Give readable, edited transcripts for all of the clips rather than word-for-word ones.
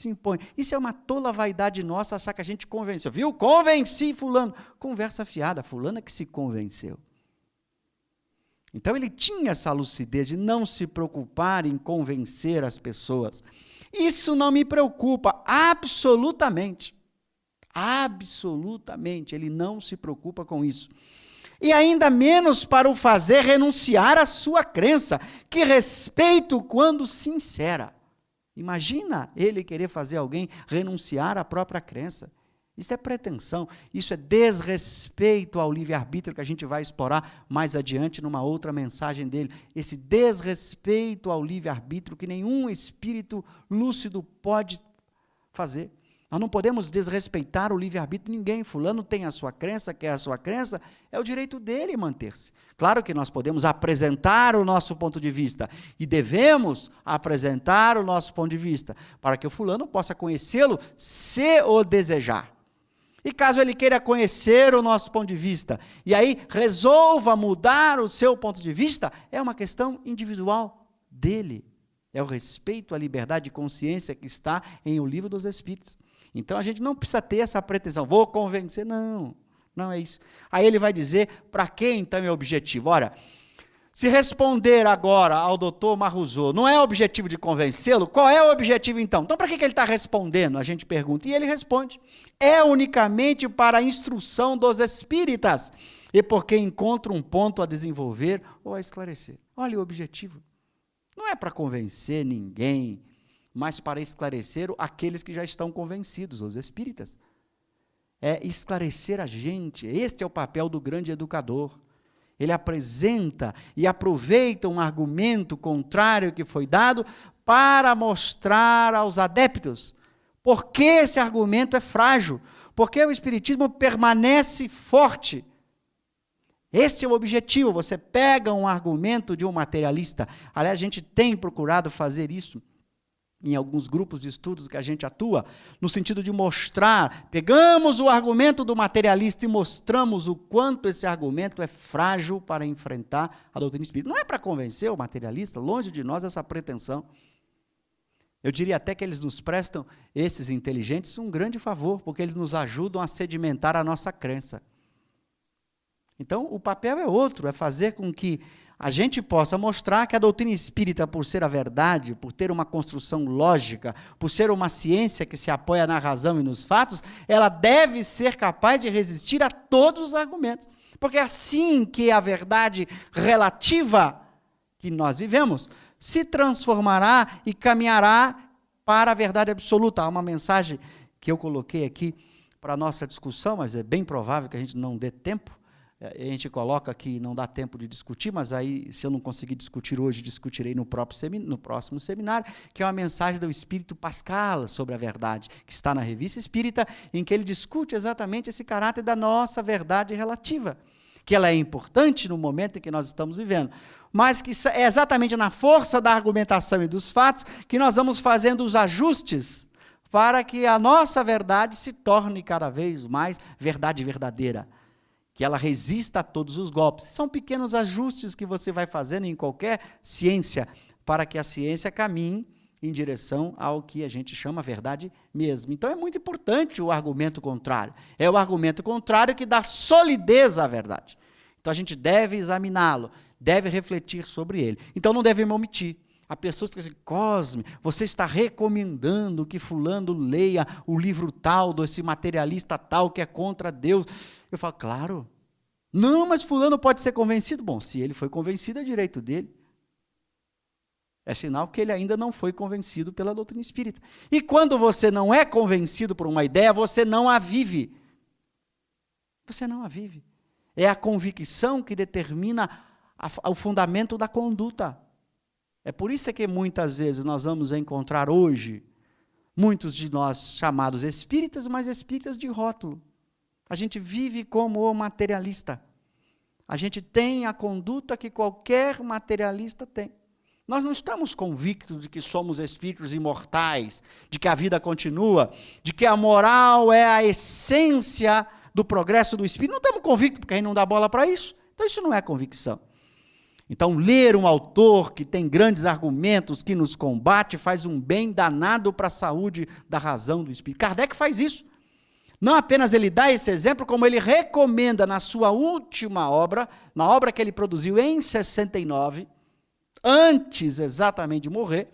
se impõe. Isso é uma tola vaidade nossa, achar que a gente convenceu. Viu? Convenci fulano. Conversa fiada, fulano é que se convenceu. Então ele tinha essa lucidez de não se preocupar em convencer as pessoas. Isso não me preocupa, absolutamente. Absolutamente, ele não se preocupa com isso. E ainda menos para o fazer renunciar à sua crença, que respeito quando sincera. Imagina ele querer fazer alguém renunciar à própria crença. Isso é pretensão, isso é desrespeito ao livre-arbítrio que a gente vai explorar mais adiante numa outra mensagem dele. Esse desrespeito ao livre-arbítrio que nenhum espírito lúcido pode fazer. Nós não podemos desrespeitar o livre-arbítrio de ninguém. Fulano tem a sua crença, quer a sua crença, é o direito dele manter-se. Claro que nós podemos apresentar o nosso ponto de vista e devemos apresentar o nosso ponto de vista para que o fulano possa conhecê-lo se o desejar. E caso ele queira conhecer o nosso ponto de vista e aí resolva mudar o seu ponto de vista, é uma questão individual dele. É o respeito à liberdade de consciência que está em O Livro dos Espíritos. Então, a gente não precisa ter essa pretensão, vou convencer, não é isso. Aí ele vai dizer, para que então é o objetivo? Ora, se responder agora ao doutor Marrousseau não é o objetivo de convencê-lo, qual é o objetivo então? Então, para que ele está respondendo? A gente pergunta, e ele responde, é unicamente para a instrução dos espíritas, e porque encontra um ponto a desenvolver ou a esclarecer. Olha o objetivo. Não é para convencer ninguém, mas para esclarecer aqueles que já estão convencidos, os espíritas. É esclarecer a gente. Este é o papel do grande educador. Ele apresenta e aproveita um argumento contrário que foi dado para mostrar aos adeptos por que esse argumento é frágil, porque o espiritismo permanece forte. Esse é o objetivo. Você pega um argumento de um materialista. Aliás, a gente tem procurado fazer isso em alguns grupos de estudos que a gente atua, no sentido de mostrar, pegamos o argumento do materialista e mostramos o quanto esse argumento é frágil para enfrentar a doutrina espírita. Não é para convencer o materialista, longe de nós essa pretensão. Eu diria até que eles nos prestam, esses inteligentes, um grande favor, porque eles nos ajudam a sedimentar a nossa crença. Então, o papel é outro, é fazer com que a gente possa mostrar que a doutrina espírita, por ser a verdade, por ter uma construção lógica, por ser uma ciência que se apoia na razão e nos fatos, ela deve ser capaz de resistir a todos os argumentos. Porque é assim que a verdade relativa que nós vivemos se transformará e caminhará para a verdade absoluta. Há uma mensagem que eu coloquei aqui para a nossa discussão, mas é bem provável que a gente não dê tempo. A gente coloca que não dá tempo de discutir, mas aí, se eu não conseguir discutir hoje, discutirei no próximo seminário, que é uma mensagem do Espírito Pascal sobre a verdade, que está na Revista Espírita, em que ele discute exatamente esse caráter da nossa verdade relativa, que ela é importante no momento em que nós estamos vivendo, mas que é exatamente na força da argumentação e dos fatos que nós vamos fazendo os ajustes para que a nossa verdade se torne cada vez mais verdade verdadeira, que ela resista a todos os golpes. São pequenos ajustes que você vai fazendo em qualquer ciência, para que a ciência caminhe em direção ao que a gente chama verdade mesmo. Então é muito importante o argumento contrário. É o argumento contrário que dá solidez à verdade. Então a gente deve examiná-lo, deve refletir sobre ele. Então não devemos omitir. Há pessoas que dizem, Cosme, você está recomendando que fulano leia o livro tal, desse materialista tal, que é contra Deus. Eu falo, claro. Não, mas fulano pode ser convencido. Bom, se ele foi convencido, é direito dele. É sinal que ele ainda não foi convencido pela doutrina espírita. E quando você não é convencido por uma ideia, você não a vive. Você não a vive. É a convicção que determina o fundamento da conduta. É por isso que muitas vezes nós vamos encontrar hoje muitos de nós chamados espíritas, mas espíritas de rótulo. A gente vive como o materialista. A gente tem a conduta que qualquer materialista tem. Nós não estamos convictos de que somos espíritos imortais, de que a vida continua, de que a moral é a essência do progresso do espírito. Não estamos convictos, porque a gente não dá bola para isso. Então isso não é convicção. Então, ler um autor que tem grandes argumentos, que nos combate, faz um bem danado para a saúde da razão do espírito. Kardec faz isso. Não apenas ele dá esse exemplo, como ele recomenda na sua última obra, na obra que ele produziu em 69, antes exatamente de morrer,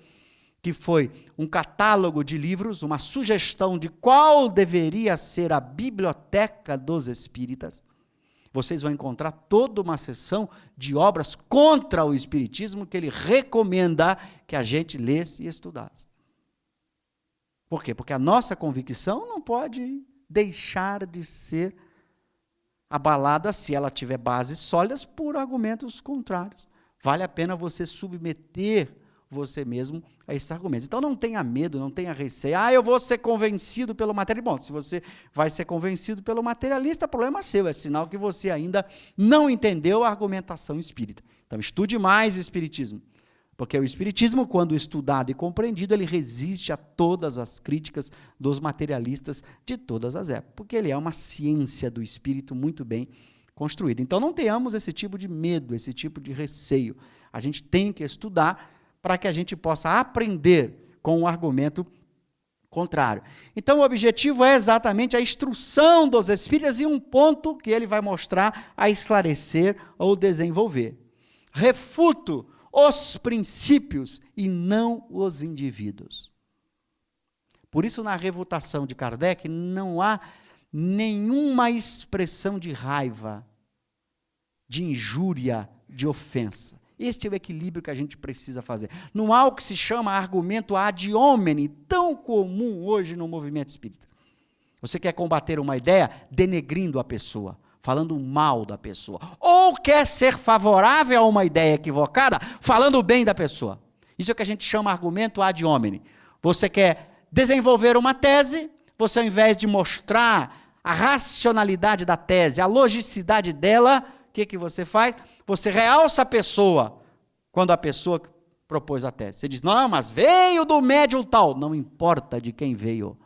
que foi um catálogo de livros, uma sugestão de qual deveria ser a biblioteca dos espíritas. Vocês vão encontrar toda uma seção de obras contra o espiritismo que ele recomenda que a gente lesse e estudasse. Por quê? Porque a nossa convicção não pode deixar de ser abalada, se ela tiver bases sólidas, por argumentos contrários. Vale a pena você submeter você mesmo a esses argumentos. Então não tenha medo, não tenha receio. Eu vou ser convencido pelo materialista. Bom, se você vai ser convencido pelo materialista, problema seu, é sinal que você ainda não entendeu a argumentação espírita. Então estude mais espiritismo, porque o espiritismo, quando estudado e compreendido, ele resiste a todas as críticas dos materialistas de todas as épocas, porque ele é uma ciência do espírito muito bem construída. Então não tenhamos esse tipo de medo, esse tipo de receio. A gente tem que estudar para que a gente possa aprender com o argumento contrário. Então, o objetivo é exatamente a instrução dos espíritas e um ponto que ele vai mostrar a esclarecer ou desenvolver. Refuto os princípios e não os indivíduos. Por isso, na refutação de Kardec, não há nenhuma expressão de raiva, de injúria, de ofensa. Este é o equilíbrio que a gente precisa fazer. Não há o que se chama argumento ad hominem, tão comum hoje no movimento espírita. Você quer combater uma ideia denegrindo a pessoa, falando mal da pessoa. Ou quer ser favorável a uma ideia equivocada, falando bem da pessoa. Isso é o que a gente chama argumento ad hominem. Você quer desenvolver uma tese, você ao invés de mostrar a racionalidade da tese, a logicidade dela, o que você faz? Você realça a pessoa quando a pessoa propôs a tese. Você diz, não, mas veio do médium tal. Não importa de quem veio.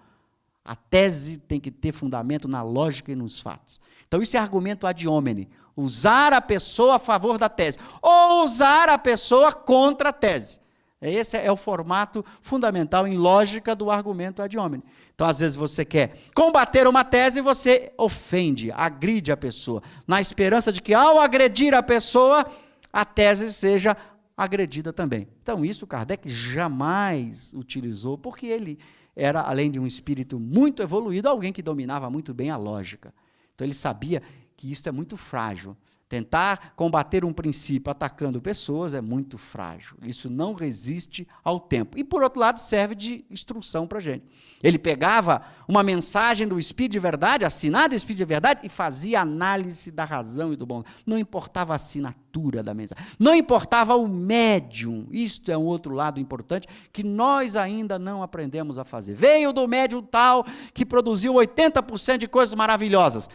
A tese tem que ter fundamento na lógica e nos fatos. Então isso é argumento ad hominem. Usar a pessoa a favor da tese. Ou usar a pessoa contra a tese. Esse é o formato fundamental em lógica do argumento ad hominem. Então, às vezes, você quer combater uma tese e você ofende, agride a pessoa, na esperança de que, ao agredir a pessoa, a tese seja agredida também. Então, isso Kardec jamais utilizou, porque ele era, além de um espírito muito evoluído, alguém que dominava muito bem a lógica. Então, ele sabia que isso é muito frágil. Tentar combater um princípio atacando pessoas é muito frágil. Isso não resiste ao tempo. E, por outro lado, serve de instrução para a gente. Ele pegava uma mensagem do Espírito de Verdade, assinada do Espírito de Verdade, e fazia análise da razão e do bom. Não importava a assinatura da mensagem. Não importava o médium. Isto é um outro lado importante que nós ainda não aprendemos a fazer. Veio do médium tal que produziu 80% de coisas maravilhosas.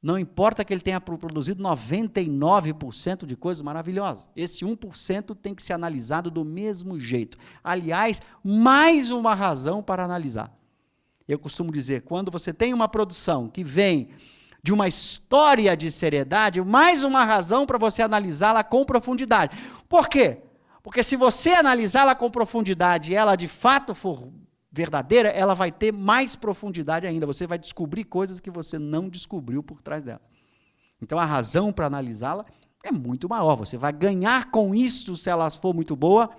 Não importa que ele tenha produzido 99% de coisas maravilhosas. Esse 1% tem que ser analisado do mesmo jeito. Aliás, mais uma razão para analisar. Eu costumo dizer, quando você tem uma produção que vem de uma história de seriedade, mais uma razão para você analisá-la com profundidade. Por quê? Porque se você analisá-la com profundidade e ela de fato for verdadeira, ela vai ter mais profundidade ainda. Você vai descobrir coisas que você não descobriu por trás dela. Então, a razão para analisá-la é muito maior. Você vai ganhar com isso se ela for muito boa,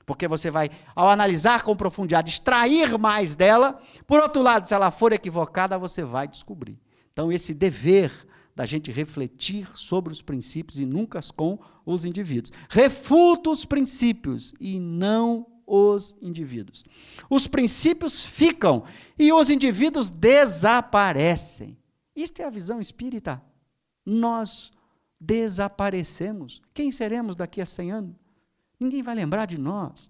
porque você vai, ao analisar com profundidade, extrair mais dela. Por outro lado, se ela for equivocada, você vai descobrir. Então, esse dever da gente refletir sobre os princípios e nunca com os indivíduos. Refuta os princípios e não os indivíduos. Os princípios ficam e os indivíduos desaparecem. Isto é a visão espírita. Nós desaparecemos. Quem seremos daqui a 100 anos? Ninguém vai lembrar de nós.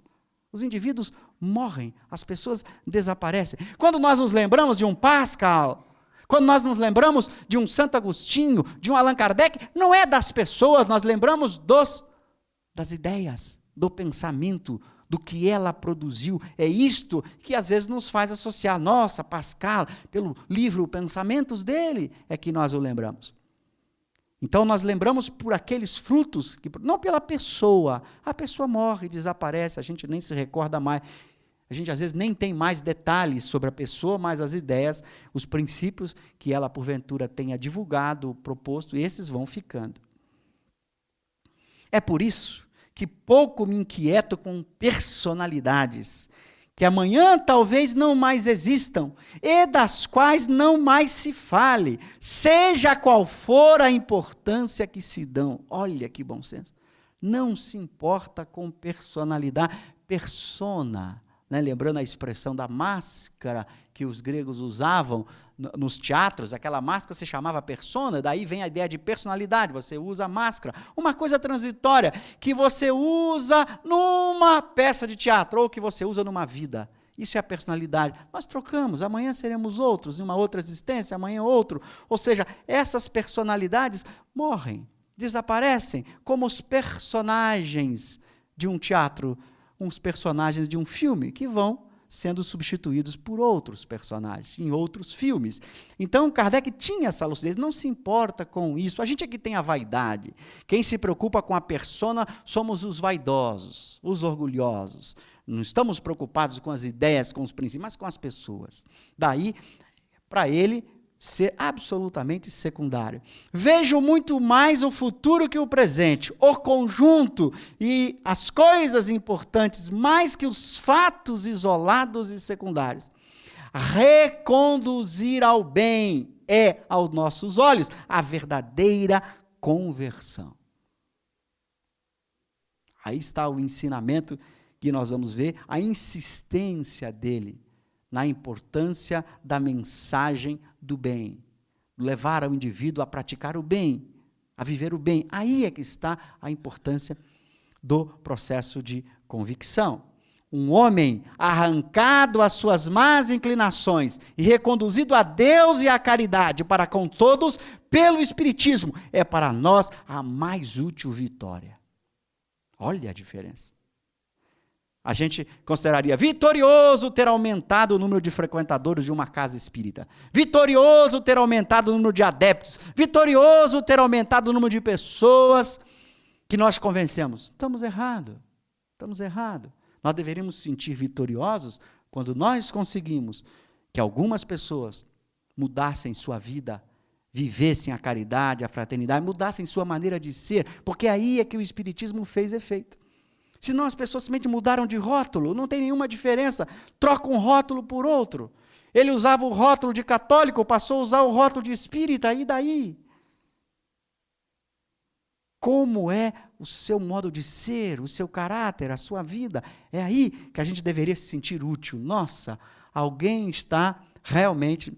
Os indivíduos morrem, as pessoas desaparecem. Quando nós nos lembramos de um Pascal, quando nós nos lembramos de um Santo Agostinho, de um Allan Kardec, não é das pessoas, nós lembramos das ideias, do pensamento, do que ela produziu. É isto que às vezes nos faz associar. Nossa, Pascal, pelo livro Pensamentos dele, é que nós o lembramos. Então nós lembramos por aqueles frutos, não pela pessoa. A pessoa morre, desaparece, a gente nem se recorda mais. A gente às vezes nem tem mais detalhes sobre a pessoa, mas as ideias, os princípios que ela porventura tenha divulgado, proposto, esses vão ficando. É por isso que pouco me inquieto com personalidades, que amanhã talvez não mais existam, e das quais não mais se fale, seja qual for a importância que se dão. Olha que bom senso. Não se importa com personalidade, persona, né? Lembrando a expressão da máscara que os gregos usavam nos teatros, aquela máscara se chamava persona, daí vem a ideia de personalidade, você usa a máscara, uma coisa transitória, que você usa numa peça de teatro, ou que você usa numa vida, isso é a personalidade. Nós trocamos, amanhã seremos outros, em uma outra existência, amanhã outro, ou seja, essas personalidades morrem, desaparecem, como os personagens de um teatro, uns personagens de um filme, que vão sendo substituídos por outros personagens, em outros filmes. Então, Kardec tinha essa lucidez, não se importa com isso. A gente é que tem a vaidade. Quem se preocupa com a persona somos os vaidosos, os orgulhosos. Não estamos preocupados com as ideias, com os princípios, mas com as pessoas. Daí, para ele, ser absolutamente secundário. Vejo muito mais o futuro que o presente, o conjunto e as coisas importantes, mais que os fatos isolados e secundários. Reconduzir ao bem é, aos nossos olhos, a verdadeira conversão. Aí está o ensinamento que nós vamos ver, a insistência dele na importância da mensagem do bem, levar ao indivíduo a praticar o bem, a viver o bem. Aí é que está a importância do processo de convicção. Um homem arrancado às suas más inclinações e reconduzido a Deus e à caridade para com todos pelo Espiritismo, é para nós a mais útil vitória. Olha a diferença. A gente consideraria vitorioso ter aumentado o número de frequentadores de uma casa espírita. Vitorioso ter aumentado o número de adeptos. Vitorioso ter aumentado o número de pessoas que nós convencemos. Estamos errados. Estamos errados. Nós deveríamos nos sentir vitoriosos quando nós conseguimos que algumas pessoas mudassem sua vida, vivessem a caridade, a fraternidade, mudassem sua maneira de ser, porque aí é que o Espiritismo fez efeito. Senão as pessoas simplesmente mudaram de rótulo, não tem nenhuma diferença, troca um rótulo por outro. Ele usava o rótulo de católico, passou a usar o rótulo de espírita, e daí? Como é o seu modo de ser, o seu caráter, a sua vida? É aí que a gente deveria se sentir útil. Nossa, alguém está realmente,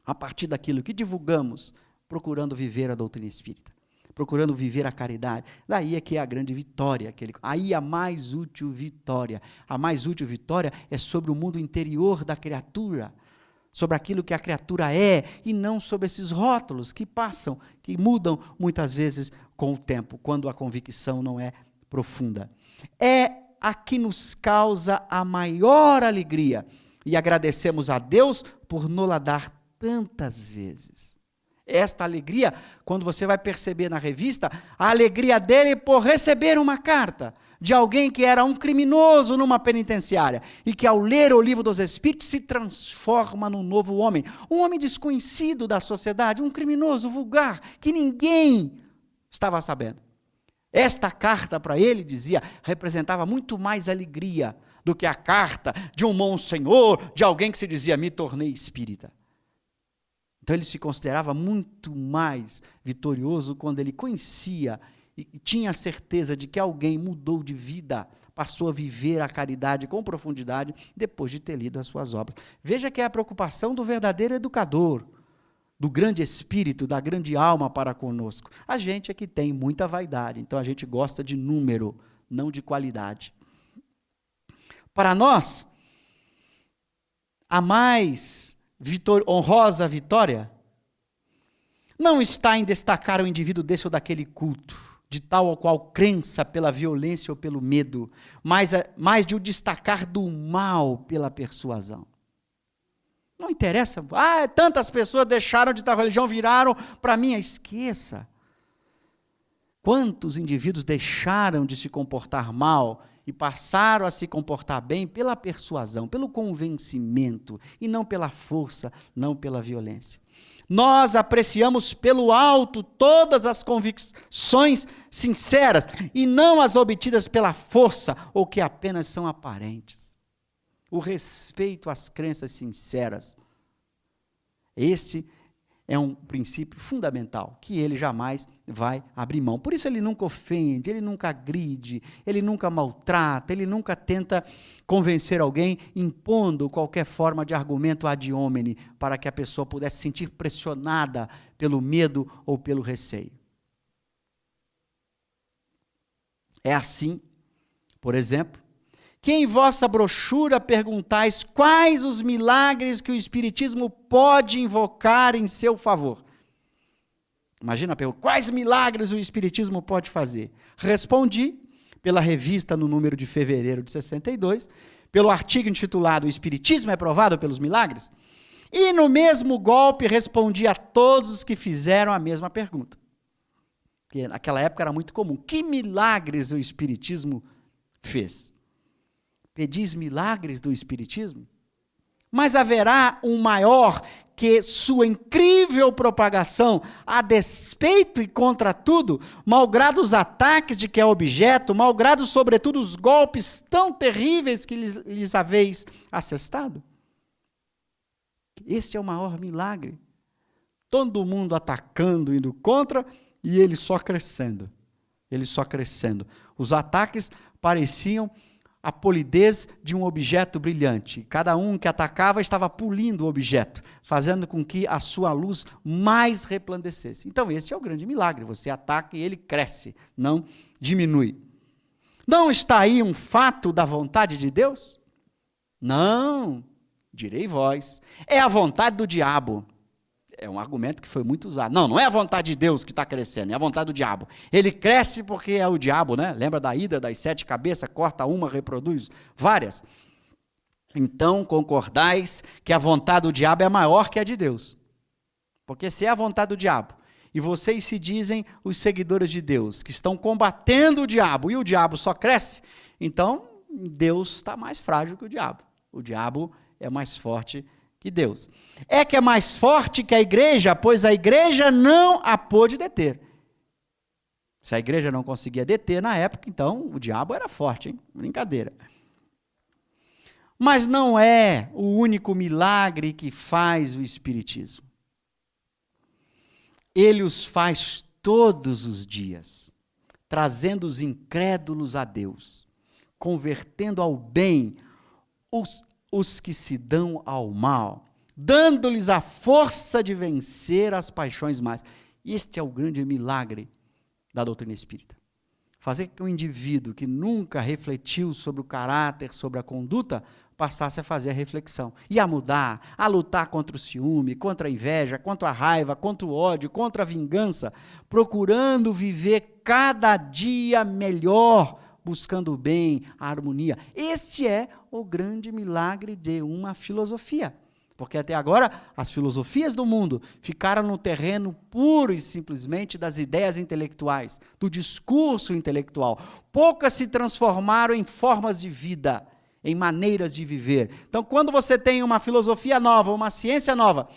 a partir daquilo que divulgamos, procurando viver a doutrina espírita, procurando viver a caridade. Daí é que é a grande vitória. Aí a mais útil vitória. A mais útil vitória é sobre o mundo interior da criatura, sobre aquilo que a criatura é, e não sobre esses rótulos que passam, que mudam muitas vezes com o tempo, quando a convicção não é profunda. É a que nos causa a maior alegria, e agradecemos a Deus por nos-la dar tantas vezes. Esta alegria, quando você vai perceber na revista, a alegria dele por receber uma carta de alguém que era um criminoso numa penitenciária, e que ao ler o livro dos Espíritos se transforma num novo homem, um homem desconhecido da sociedade, um criminoso vulgar, que ninguém estava sabendo. Esta carta para ele, dizia, representava muito mais alegria do que a carta de um monsenhor, de alguém que se dizia, me tornei espírita. Então ele se considerava muito mais vitorioso quando ele conhecia e tinha certeza de que alguém mudou de vida, passou a viver a caridade com profundidade depois de ter lido as suas obras. Veja que é a preocupação do verdadeiro educador, do grande espírito, da grande alma para conosco. A gente é que tem muita vaidade, então a gente gosta de número, não de qualidade. Para nós, a mais honrosa vitória não está em destacar o indivíduo desse ou daquele culto, de tal ou qual crença pela violência ou pelo medo, mas de o destacar do mal pela persuasão. Não interessa, tantas pessoas deixaram de tal religião, viraram para mim, esqueça. Quantos indivíduos deixaram de se comportar mal e passaram a se comportar bem pela persuasão, pelo convencimento, e não pela força, não pela violência. Nós apreciamos pelo alto todas as convicções sinceras e não as obtidas pela força ou que apenas são aparentes. O respeito às crenças sinceras. Esse é um princípio fundamental, que ele jamais vai abrir mão. Por isso ele nunca ofende, ele nunca agride, ele nunca maltrata, ele nunca tenta convencer alguém impondo qualquer forma de argumento ad hominem para que a pessoa pudesse se sentir pressionada pelo medo ou pelo receio. É assim, por exemplo, que em vossa brochura perguntais quais os milagres que o Espiritismo pode invocar em seu favor. Imagina a pergunta, quais milagres o Espiritismo pode fazer? Respondi pela revista no número de fevereiro de 62, pelo artigo intitulado O Espiritismo é provado pelos milagres? E no mesmo golpe respondi a todos os que fizeram a mesma pergunta. Porque naquela época era muito comum. Que milagres o Espiritismo fez? Pedis milagres do Espiritismo? Mas haverá um maior que sua incrível propagação, a despeito e contra tudo, malgrado os ataques de que é objeto, malgrado sobretudo os golpes tão terríveis que lhes haveis assestado? Este é o maior milagre. Todo mundo atacando, indo contra, e ele só crescendo. Ele só crescendo. Os ataques pareciam a polidez de um objeto brilhante. Cada um que atacava estava polindo o objeto, fazendo com que a sua luz mais resplandecesse. Então, esse é o grande milagre. Você ataca e ele cresce, não diminui. Não está aí um fato da vontade de Deus? Não, direi vós. É a vontade do diabo. É um argumento que foi muito usado. Não, não é a vontade de Deus que está crescendo, é a vontade do diabo. Ele cresce porque é o diabo, né? Lembra da hidra das 7 cabeças, corta uma, reproduz várias. Então, concordais que a vontade do diabo é maior que a de Deus. Porque se é a vontade do diabo, e vocês se dizem os seguidores de Deus, que estão combatendo o diabo, e o diabo só cresce, então Deus está mais frágil que o diabo. O diabo é mais forte que Deus. É que é mais forte que a igreja, pois a igreja não a pôde deter. Se a igreja não conseguia deter na época, então o diabo era forte, hein? Brincadeira. Mas não é o único milagre que faz o Espiritismo. Ele os faz todos os dias, trazendo os incrédulos a Deus, convertendo ao bem os que se dão ao mal, dando-lhes a força de vencer as paixões más. Este é o grande milagre da doutrina espírita. Fazer que um indivíduo que nunca refletiu sobre o caráter, sobre a conduta, passasse a fazer a reflexão, e a mudar, a lutar contra o ciúme, contra a inveja, contra a raiva, contra o ódio, contra a vingança, procurando viver cada dia melhor, buscando o bem, a harmonia. Este é o grande milagre de uma filosofia. Porque até agora, as filosofias do mundo ficaram no terreno puro e simplesmente das ideias intelectuais, do discurso intelectual. Poucas se transformaram em formas de vida, em maneiras de viver. Então, quando você tem uma filosofia nova, uma ciência nova,